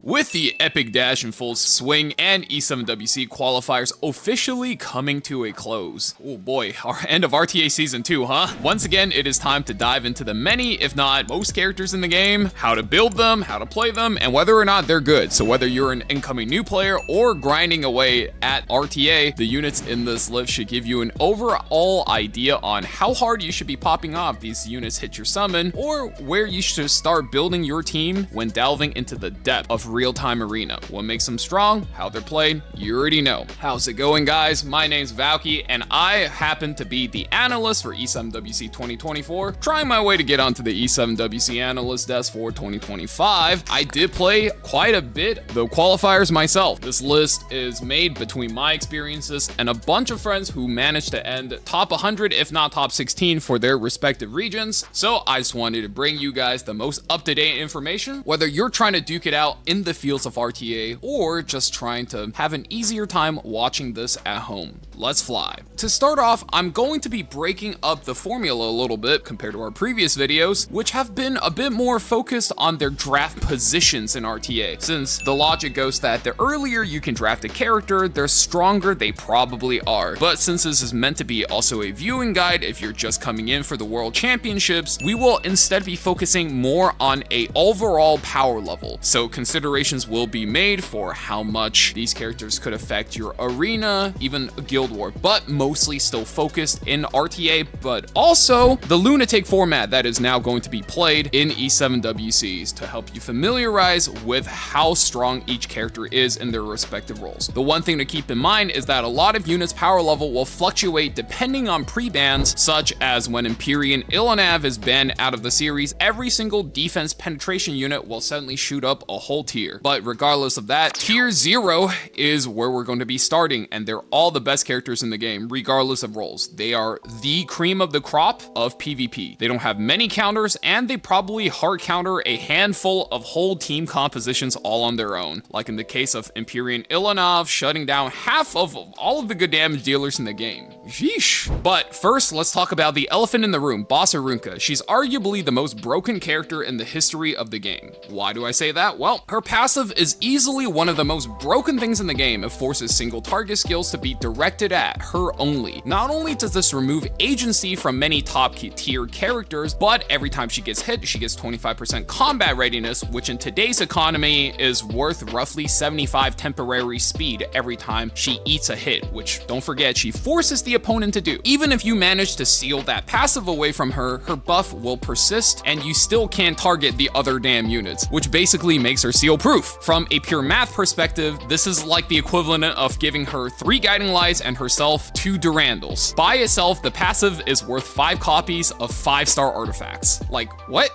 With the Epic Dash in full swing and E7WC qualifiers officially coming to a close. Oh boy, our end of RTA Season 2, huh? Once again, it is time to dive into the many, if not most characters in the game, how to build them, how to play them, and whether or not they're good. So whether you're an incoming new player or grinding away at RTA, the units in this list should give you an overall idea on how hard you should be popping off these units hit your summon, or where you should start building your team when delving into the depth of real-time arena. What makes them strong, how they're played, you already know. How's it going, guys? My name's Valky, and I happen to be the analyst for E7WC 2024, trying my way to get onto the E7WC analyst desk for 2025. I did play quite a bit of the qualifiers myself. This list is made between my experiences and a bunch of friends who managed to end top 100, if not top 16 for their respective regions. So I just wanted to bring you guys the most up-to-date information, whether you're trying to duke it out in the fields of RTA or just trying to have an easier time watching this at home. Let's fly. To start off, I'm going to be breaking up the formula a little bit compared to our previous videos, which have been a bit more focused on their draft positions in RTA, since the logic goes that the earlier you can draft a character, the stronger they probably are. But since this is meant to be also a viewing guide if you're just coming in for the World Championships, we will instead be focusing more on a overall power level. So considerations will be made for how much these characters could affect your arena, even Guild War, but mostly still focused in RTA, but also the Lunatic format that is now going to be played in E7WCs to help you familiarize with how strong each character is in their respective roles. The one thing to keep in mind is that a lot of units' power level will fluctuate depending on pre-bans, such as when Empyrean Ilanav is banned out of the series, every single defense penetration unit will suddenly shoot up a whole tier. But regardless of that, tier 0 is where we're going to be starting, and they're all the best characters in the game, regardless of roles. They are the cream of the crop of PvP. They don't have many counters, and they probably hard counter a handful of whole team compositions all on their own, like in the case of Empyrean Ilanav shutting down half of all of the good damage dealers in the game. Yeesh. But first, let's talk about the elephant in the room, Boss Arunka. She's arguably the most broken character in the history of the game. Why do I say that? Well, her passive is easily one of the most broken things in the game. It forces single target skills to be directed at her only. Not only does this remove agency from many top tier characters, but every time she gets hit, she gets 25% combat readiness, which in today's economy is worth roughly 75 temporary speed every time she eats a hit, which, don't forget, she forces the opponent to do. Even if you manage to seal that passive away from her, her buff will persist and you still can't target the other damn units, which basically makes her seal proof. From a pure math perspective, this is like the equivalent of giving her 3 guiding lights and herself 2 Durandals. By itself, the passive is worth 5 copies of 5-star artifacts. Like, what?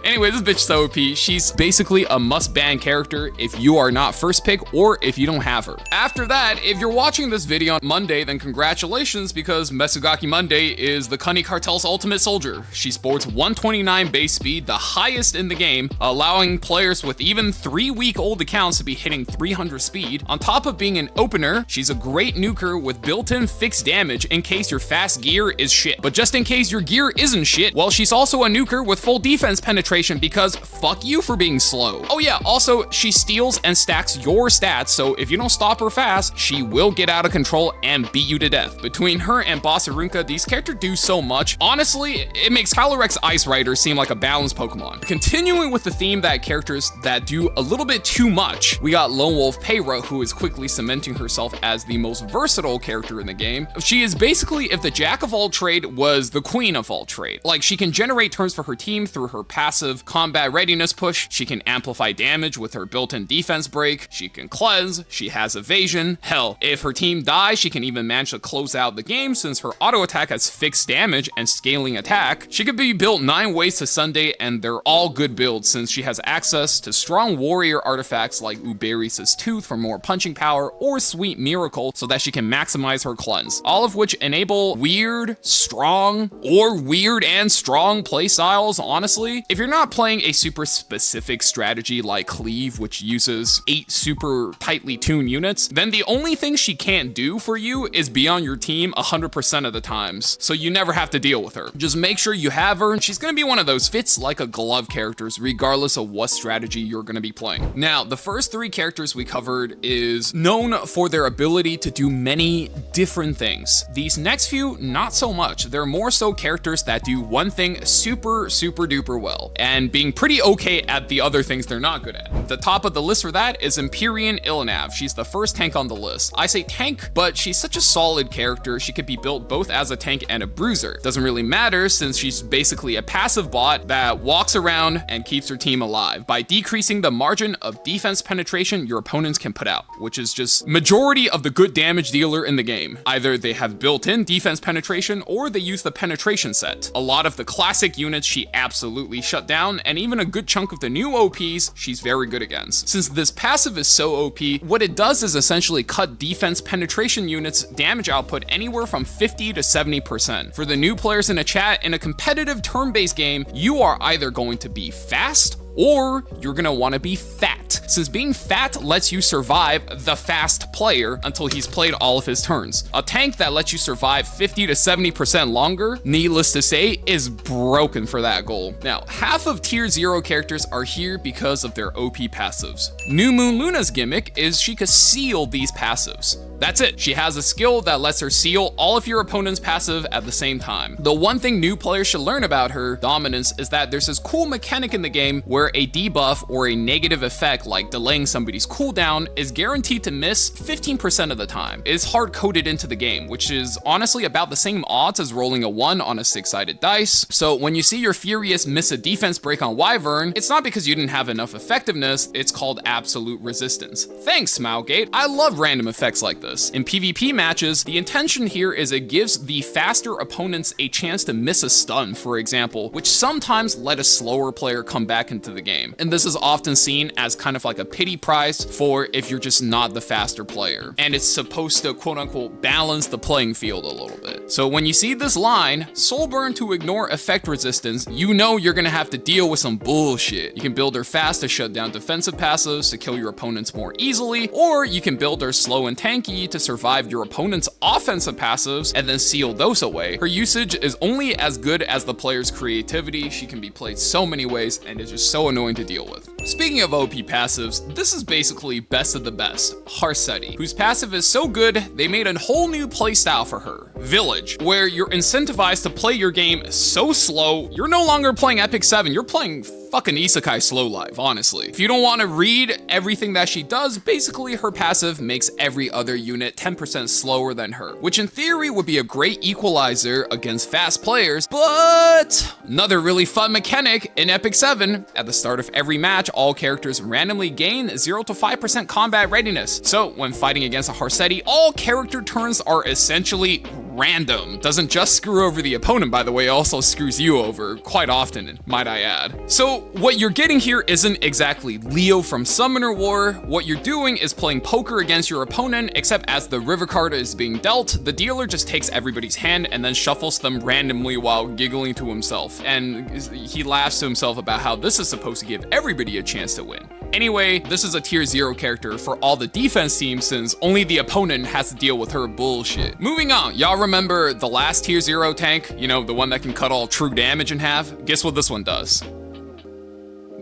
Anyway, this bitch is so OP. She's basically a must-ban character if you are not first pick or if you don't have her. After that, if you're watching this video on Monday, then congratulations, because Mesugaki Monday is the Cunny Cartel's ultimate soldier. She sports 129 base speed, the highest in the game, allowing players with even 3-week-old accounts to be hitting 300 speed. On top of being an opener, she's a great nuker with built-in fixed damage in case your fast gear is shit. But just in case your gear isn't shit, well, she's also a nuker with full defense penetration, because fuck you for being slow. Oh yeah, also, she steals and stacks your stats, so if you don't stop her fast, she will get out of control and beat you to death. Between her and Boss Arunka, these characters do so much. Honestly, it makes Calyrex Ice Rider seem like a balanced Pokemon. Continuing with the theme that characters that do a little bit too much, we got Lone Wolf Payra, who is quickly cementing herself as the most versatile character in the game. She is basically if the jack of all trade was the queen of all trade. Like, she can generate turns for her team through her passive combat readiness push, she can amplify damage with her built-in defense break, she can cleanse, she has evasion. Hell, if her team dies, she can even manage to close out the game since her auto attack has fixed damage and scaling attack. She could be built 9 ways to Sunday, and they're all good builds since she has access to strong warrior artifacts like Uberius' Tooth for more punching power, or Sweet Miracle so that she can maximize her cleanse, all of which enable weird, strong, or weird and strong playstyles. Honestly, if you're not not playing a super specific strategy like Cleave, which uses 8 super tightly tuned units, then the only thing she can't do for you is be on your team 100% of the times, so you never have to deal with her. Just make sure you have her, and she's gonna be one of those fits like a glove characters, regardless of what strategy you're gonna be playing. Now, the first 3 characters we covered is known for their ability to do many different things. These next few, not so much. They're more so characters that do one thing super duper well, and being pretty okay at the other things they're not good at. The top of the list for that is Empyrean Ilanav. She's the first tank on the list. I say tank, but she's such a solid character. She could be built both as a tank and a bruiser. Doesn't really matter since she's basically a passive bot that walks around and keeps her team alive by decreasing the margin of defense penetration your opponents can put out, which is just majority of the good damage dealer in the game. Either they have built-in defense penetration or they use the penetration set. A lot of the classic units she absolutely shut down, and even a good chunk of the new OPs she's very good against. Since this passive is so OP, what it does is essentially cut defense penetration units damage output anywhere from 50 to 70%. For the new players in the chat, in a competitive turn-based game, you are either going to be fast or you're gonna wanna be fat, since being fat lets you survive the fast player until he's played all of his turns. A tank that lets you survive 50 to 70% longer, needless to say, is broken for that goal. Now, half of tier 0 characters are here because of their OP passives. New Moon Luna's gimmick is she can seal these passives. That's it. She has a skill that lets her seal all of your opponent's passive at the same time. The one thing new players should learn about her dominance is that there's this cool mechanic in the game where a debuff or a negative effect like delaying somebody's cooldown is guaranteed to miss 15% of the time. It's hard-coded into the game, which is honestly about the same odds as rolling a 1 on a 6-sided dice. So when you see your Furious miss a defense break on Wyvern, it's not because you didn't have enough effectiveness, it's called absolute resistance. Thanks, Smilegate. I love random effects like this. In PvP matches, the intention here is it gives the faster opponents a chance to miss a stun, for example, which sometimes let a slower player come back into the game. And this is often seen as kind of like a pity prize for if you're just not the faster player. And it's supposed to quote unquote balance the playing field a little bit. So when you see this line, Soulburn to ignore effect resistance, you know you're gonna have to deal with some bullshit. You can build her fast to shut down defensive passives to kill your opponents more easily, or you can build her slow and tanky to survive your opponent's offensive passives and then seal those away. Her usage is only as good as the player's creativity. She can be played so many ways and is just so annoying to deal with. Speaking of OP passives, this is basically best of the best, Harsetti, whose passive is so good they made a whole new playstyle for her, Village, where you're incentivized to play your game so slow, you're no longer playing Epic 7, you're playing fucking Isekai slow life, honestly. If you don't want to read everything that she does, basically her passive makes every other unit 10% slower than her, which in theory would be a great equalizer against fast players, but another really fun mechanic in Epic 7, at the start of every match, all characters randomly gain 0 to 5% combat readiness. So when fighting against a Harsetti, all character turns are essentially random. Doesn't just screw over the opponent, by the way, it also screws you over quite often, might I add. So what you're getting here isn't exactly Leo from Summoner War. What you're doing is playing poker against your opponent, except as the river card is being dealt, the dealer just takes everybody's hand and then shuffles them randomly while giggling to himself. And he laughs to himself about how this is supposed to give everybody a chance to win. Anyway, this is a tier 0 character for all the defense teams since only the opponent has to deal with her bullshit. Moving on, y'all remember the last tier 0 tank? You know, the one that can cut all true damage in half? Guess what this one does?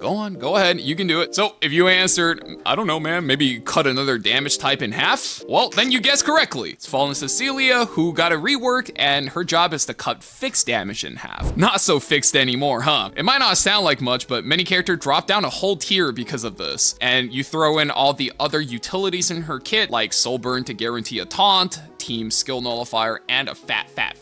Go on, go ahead, you can do it. So if you answered, I don't know, man, maybe cut another damage type in half, well, then you guessed correctly. It's Fallen Cecilia, who got a rework, and her job is to cut fixed damage in half. Not so fixed anymore, huh? It might not sound like much, but many characters drop down a whole tier because of this. And you throw in all the other utilities in her kit, like Soulburn to guarantee a taunt, Team Skill Nullifier, and a fat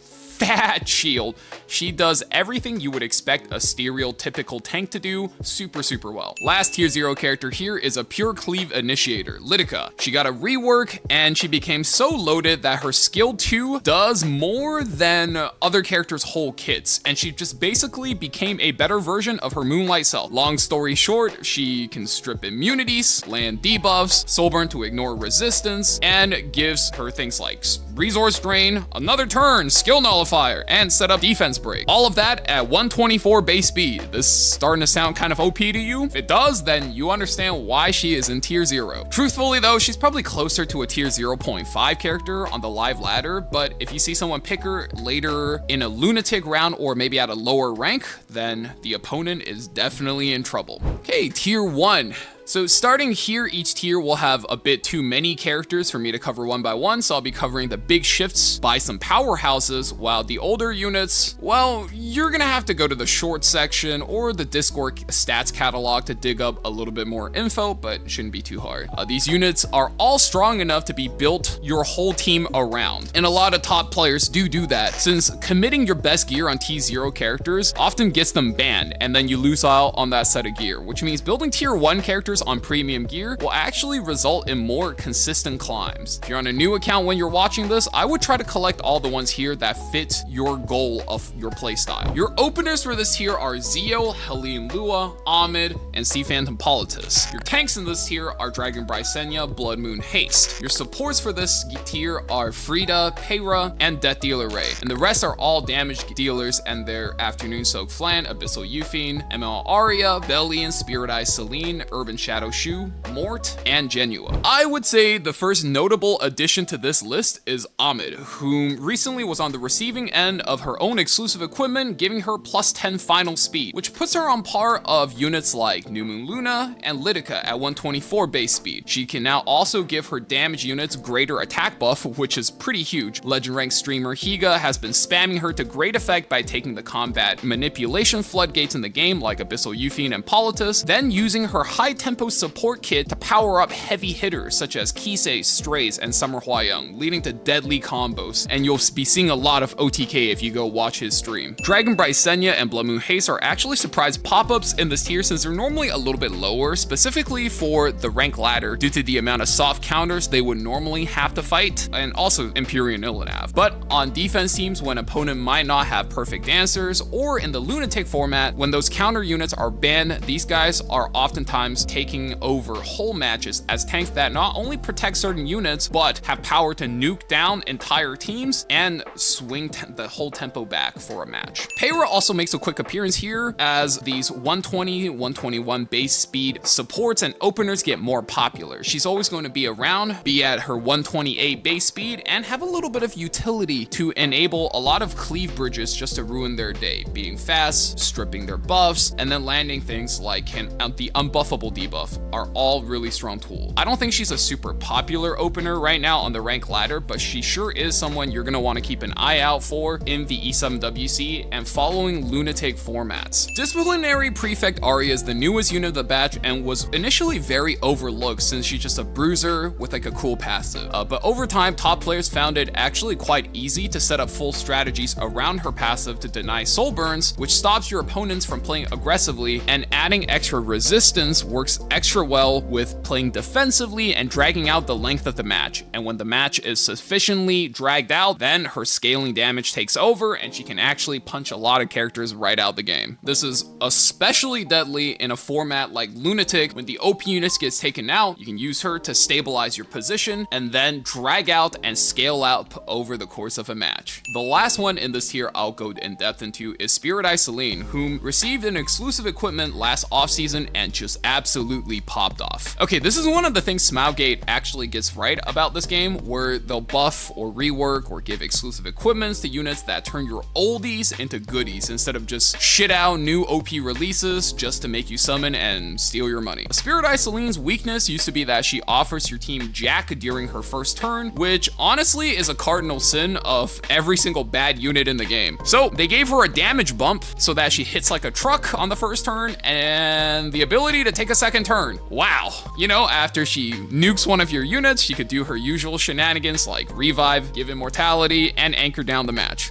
shield. She does everything you would expect a stereotypical tank to do super well. Last tier 0 character here is a pure cleave initiator, Litika. She got a rework and she became so loaded that her skill 2 does more than other characters' whole kits, and she just basically became a better version of her Moonlight self. Long story short, she can strip immunities, land debuffs, Soulburn to ignore resistance, and gives her things like resource drain, another turn, skill nullifier, and set up defense break. All of that at 124 base speed. This starting to sound kind of OP to you? If it does, then you understand why she is in tier 0. Truthfully though, she's probably closer to a tier 0.5 character on the live ladder, but if you see someone pick her later in a lunatic round or maybe at a lower rank, then the opponent is definitely in trouble. Okay, tier 1. So starting here, each tier will have a bit too many characters for me to cover one by one, so I'll be covering the big shifts by some powerhouses, while the older units, well, you're gonna have to go to the short section or the Discord stats catalog to dig up a little bit more info, but shouldn't be too hard. These units are all strong enough to be built your whole team around, and a lot of top players do that, since committing your best gear on T0 characters often gets them banned, and then you lose out on that set of gear, which means building tier 1 characters on premium gear will actually result in more consistent climbs. If you're on a new account when you're watching this, I would try to collect all the ones here that fit your goal of your playstyle. Your openers for this tier are Zio, Helene Lua, Ahmed, and Sea Phantom Politis. Your tanks in this tier are Dragon Brysenia, Blood Moon Haste. Your supports for this tier are Frida, Peyra, and Death Dealer Ray. And the rest are all damage dealers and their Afternoon Soak Flan, Abyssal Euphine, ML Aria, Bellion, Spirit Eye Celine, Urban Shadow Shu, Mort, and Genua. I would say the first notable addition to this list is Ahmed, whom recently was on the receiving end of her own exclusive equipment, giving her plus 10 final speed, which puts her on par of units like New Moon Luna and Lidica at 124 base speed. She can now also give her damage units greater attack buff, which is pretty huge. Legend rank streamer Higa has been spamming her to great effect by taking the combat manipulation floodgates in the game like Abyssal Euphine and Politis, then using her high tempo support kit to power up heavy hitters such as Kisei, Strays, and Summer Hwayoung, leading to deadly combos, and you'll be seeing a lot of OTK if you go watch his stream. Dragon Brysenia and Blood Moon Haste are actually surprise pop-ups in this tier since they're normally a little bit lower, specifically for the rank ladder due to the amount of soft counters they would normally have to fight, and also Empyrean Illidav. But on defense teams, when opponent might not have perfect answers, or in the lunatic format, when those counter units are banned, these guys are oftentimes taking over whole matches as tanks that not only protect certain units, but have power to nuke down entire teams and swing the whole tempo back for a match. Peyra also makes a quick appearance here as these 120, 121 base speed supports and openers get more popular. She's always going to be around, be at her 128 base speed, and have a little bit of utility to enable a lot of cleave bridges just to ruin their day, being fast, stripping their buffs, and then landing things like the unbuffable debuff are all really strong tools. I don't think she's a super popular opener right now on the rank ladder, but she sure is someone you're going to want to keep an eye out for in the E7WC and following lunatic formats. Disciplinary Prefect Aria is the newest unit of the batch and was initially very overlooked since she's just a bruiser with like a cool passive. But over time, top players found it actually quite easy to set up full strategies around her passive to deny soul burns, which stops your opponents from playing aggressively, and adding extra resistance works extra well with playing defensively and dragging out the length of the match. And when the match is sufficiently dragged out, then her scaling damage takes over and she can actually punch a lot of characters right out the game. This is especially deadly in a format like Lunatic. When the OP units gets taken out, you can use her to stabilize your position and then drag out and scale up over the course of a match. The last one in this tier I'll go in depth into is Spirit Eye Celine, whom received an exclusive equipment last offseason and just absolutely popped off. Okay, this is one of the things Smilegate actually gets right about this game, where they'll buff or rework or give exclusive equipments to units that turn your oldies into goodies instead of just shit out new OP releases just to make you summon and steal your money. Spirit Eye Celine's weakness used to be that she offers your team Jack during her first turn, which honestly is a cardinal sin of every single bad unit in the game. So they gave her a damage bump so that she hits like a truck on the first turn and the ability to take a second turn. Wow. You know, after she nukes one of your units, she could do her usual shenanigans like revive, give immortality, and anchor down the match.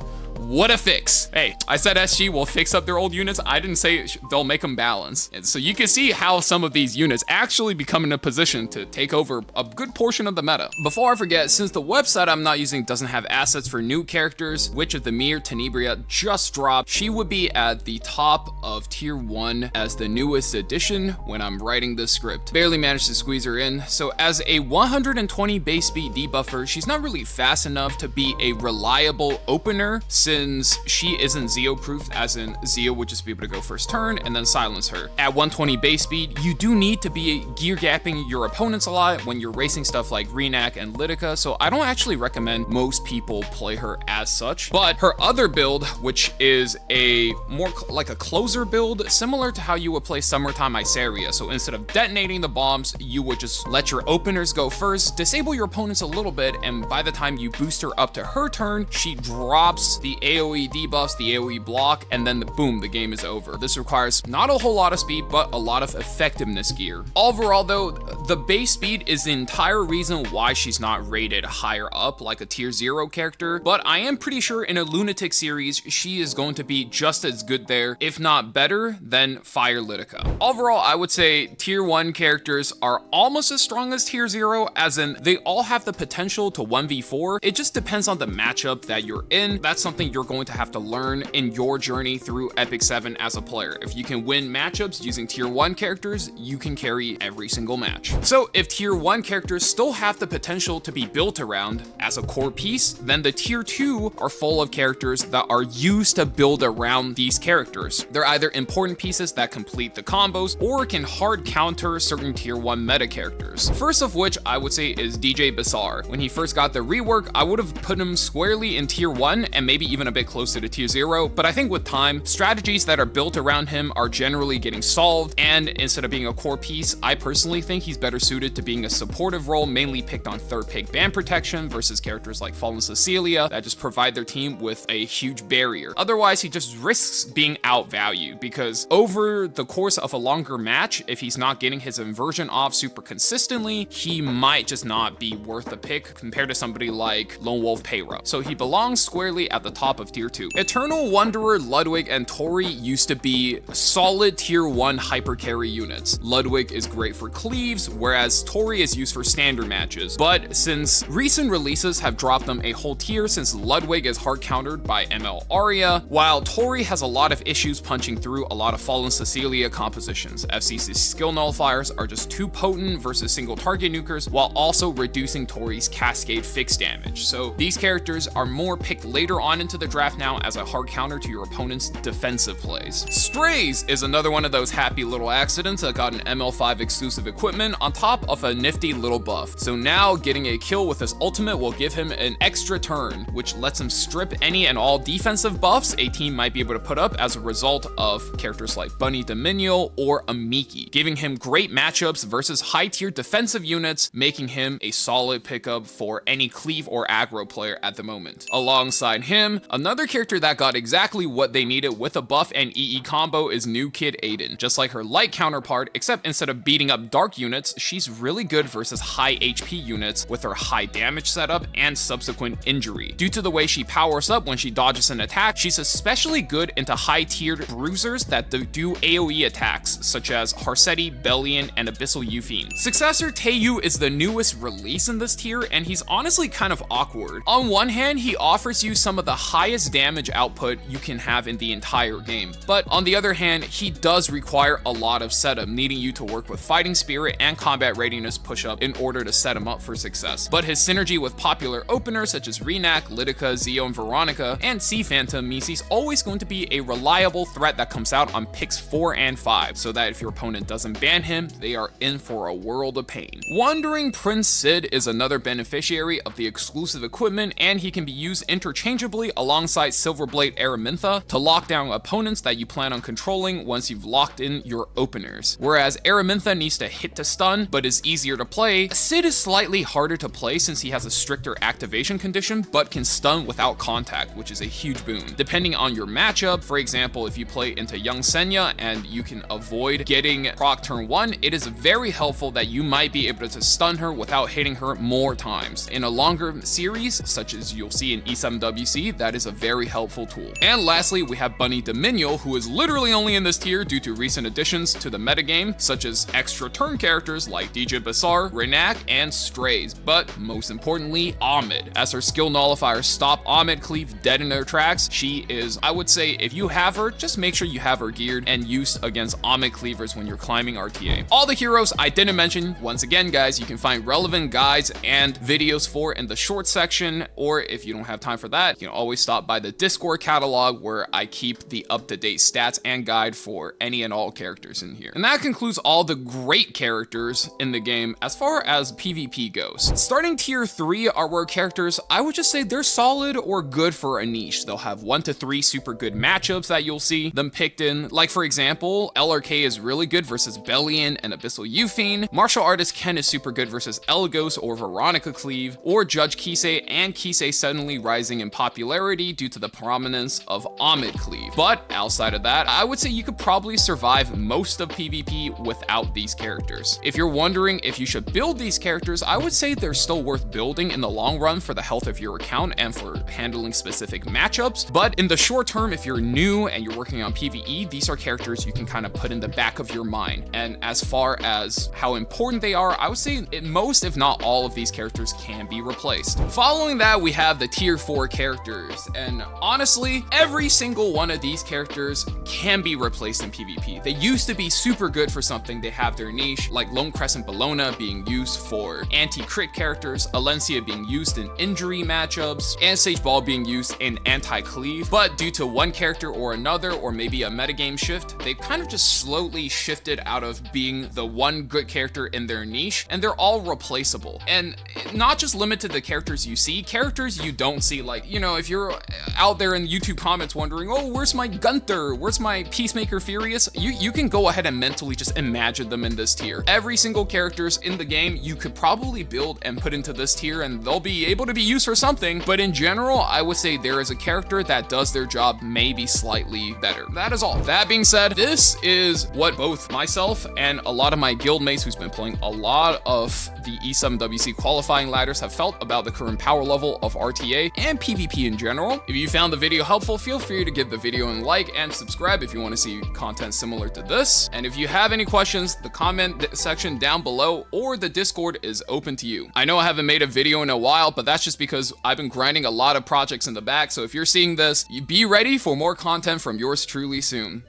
What a fix. Hey, I said SG will fix up their old units. I didn't say they'll make them balance. And so you can see how some of these units actually become in a position to take over a good portion of the meta. Before I forget, since the website I'm not using doesn't have assets for new characters, Witch of the Mere Tenebria just dropped. She would be at the top of tier 1 as the newest addition when I'm writing this script. Barely managed to squeeze her in. So as a 120 base speed debuffer, she's not really fast enough to be a reliable opener since she isn't Zeo proof, as in Zeo would just be able to go first turn and then silence her. At 120 base speed, you do need to be gear gapping your opponents a lot when you're racing stuff like Renak and Lidica, so I don't actually recommend most people play her as such. But her other build, which is a more like a closer build, similar to how you would play Summertime Iceria. So instead of detonating the bombs, you would just let your openers go first, disable your opponents a little bit, and by the time you boost her up to her turn, she drops the AoE debuffs, the AoE block, and then boom, the game is over. This requires not a whole lot of speed, but a lot of effectiveness gear. Overall though, the base speed is the entire reason why she's not rated higher up like a tier 0 character, but I am pretty sure in a Lunatic series, she is going to be just as good there, if not better, than Fire Lidica. Overall, I would say tier 1 characters are almost as strong as tier 0, as in they all have the potential to 1v4. It just depends on the matchup that you're in. That's something you're going to have to learn in your journey through Epic 7 as a player. If you can win matchups using tier 1 characters, you can carry every single match. So if tier 1 characters still have the potential to be built around as a core piece, then the tier 2 are full of characters that are used to build around these characters. They're either important pieces that complete the combos or can hard counter certain tier 1 meta characters. First of which I would say is DJ Bazaar. When he first got the rework, I would have put him squarely in tier 1 and maybe even a bit closer to tier 0, but I think with time, strategies that are built around him are generally getting solved, and instead of being a core piece, I personally think he's better suited to being a supportive role, mainly picked on third pick ban protection versus characters like Fallen Cecilia that just provide their team with a huge barrier. Otherwise, he just risks being outvalued because over the course of a longer match, if he's not getting his inversion off super consistently, he might just not be worth a pick compared to somebody like Lone Wolf Payra. So he belongs squarely at the top of tier 2. Eternal Wanderer, Ludwig, and Tori used to be solid tier 1 hyper carry units. Ludwig is great for cleaves, whereas Tori is used for standard matches. But since recent releases have dropped them a whole tier, since Ludwig is hard countered by ML Arya, while Tori has a lot of issues punching through a lot of Fallen Cecilia compositions. FCC's skill nullifiers are just too potent versus single target nukers, while also reducing Tori's cascade fixed damage. So these characters are more picked later on into the draft now as a hard counter to your opponent's defensive plays. Strays is another one of those happy little accidents that got an ML5 exclusive equipment on top of a nifty little buff. So now getting a kill with his ultimate will give him an extra turn, which lets him strip any and all defensive buffs a team might be able to put up as a result of characters like Bunny Dominion or Amiki, giving him great matchups versus high tier defensive units, making him a solid pickup for any cleave or aggro player at the moment. Alongside him, another character that got exactly what they needed with a buff and EE combo is New Kid Aiden. Just like her light counterpart, except instead of beating up dark units, she's really good versus high HP units with her high damage setup and subsequent injury. Due to the way she powers up when she dodges an attack, she's especially good into high tiered bruisers that do AoE attacks, such as Harsetti, Bellion, and Abyssal Euphine. Successor Teiyu is the newest release in this tier, and he's honestly kind of awkward. On one hand, he offers you some of the highest damage output you can have in the entire game, but on the other hand, he does require a lot of setup, needing you to work with fighting spirit and combat readiness push-up in order to set him up for success. But his synergy with popular openers such as Renak, Lidica, Zeo, and Veronica, and Sea Phantom means he's always going to be a reliable threat that comes out on picks 4 and 5, so that if your opponent doesn't ban him, they are in for a world of pain. Wandering Prince Sid is another beneficiary of the exclusive equipment, and he can be used interchangeably alongside Silverblade Araminta to lock down opponents that you plan on controlling once you've locked in your openers. Whereas Araminta needs to hit to stun, but is easier to play, Sid is slightly harder to play since he has a stricter activation condition, but can stun without contact, which is a huge boon. Depending on your matchup, for example, if you play into Young Senya and you can avoid getting proc turn 1, it is very helpful that you might be able to stun her without hitting her more times. In a longer series, such as you'll see in E7WC, that is is a very helpful tool. And lastly, we have Bunny Dominion, who is literally only in this tier due to recent additions to the metagame, such as extra turn characters like DJ Bassar, Renak, and Strays, but most importantly, Ahmed. As her skill nullifiers stop Ahmed Cleave dead in their tracks, she is, I would say, if you have her, just make sure you have her geared and used against Ahmed Cleavers when you're climbing RTA. All the heroes I didn't mention, once again guys, you can find relevant guides and videos for in the short section, or if you don't have time for that, you can always stop by the Discord catalog where I keep the up-to-date stats and guide for any and all characters in here. And that concludes all the great characters in the game as far as PvP goes. Starting tier 3 are where characters, I would just say they're solid or good for a niche. They'll have 1 to 3 super good matchups that you'll see them picked in. Like for example, LRK is really good versus Bellion and Abyssal Euphine. Martial Artist Ken is super good versus Elagos or Veronica Cleave, or Judge Kisei and Kisei suddenly rising in popularity due to the prominence of Ahmed Cleave. But outside of that, I would say you could probably survive most of PvP without these characters. If you're wondering if you should build these characters, I would say they're still worth building in the long run for the health of your account and for handling specific matchups. But in the short term, if you're new and you're working on PvE, these are characters you can kind of put in the back of your mind. And as far as how important they are, I would say most, if not all of these characters can be replaced. Following that, we have the tier 4 characters. And honestly, every single one of these characters can be replaced in PvP. They used to be super good for something, they have their niche, like Lone Crescent Bellona being used for anti-crit characters, Alencia being used in injury matchups, and Sage Ball being used in anti-cleave. But due to one character or another, or maybe a metagame shift, they've kind of just slowly shifted out of being the one good character in their niche, and they're all replaceable. And not just limited to the characters you see, characters you don't see. Like, you know, if you're out there in YouTube comments wondering, oh, where's my Gunther? Where's my Peacemaker Furious? You can go ahead and mentally just imagine them in this tier. Every single characters in the game you could probably build and put into this tier, and they'll be able to be used for something. But in general, I would say there is a character that does their job maybe slightly better. That is all. That being said, this is what both myself and a lot of my guildmates who's been playing a lot of the E7WC qualifying ladders have felt about the current power level of RTA and PvP in general. If you found the video helpful, feel free to give the video a like and subscribe if you want to see content similar to this. And if you have any questions, the comment section down below or the Discord is open to you. I know I haven't made a video in a while, but that's just because I've been grinding a lot of projects in the back. So if you're seeing this, you be ready for more content from yours truly soon.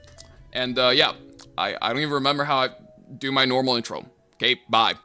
And yeah, I don't even remember how I do my normal intro. Okay, bye.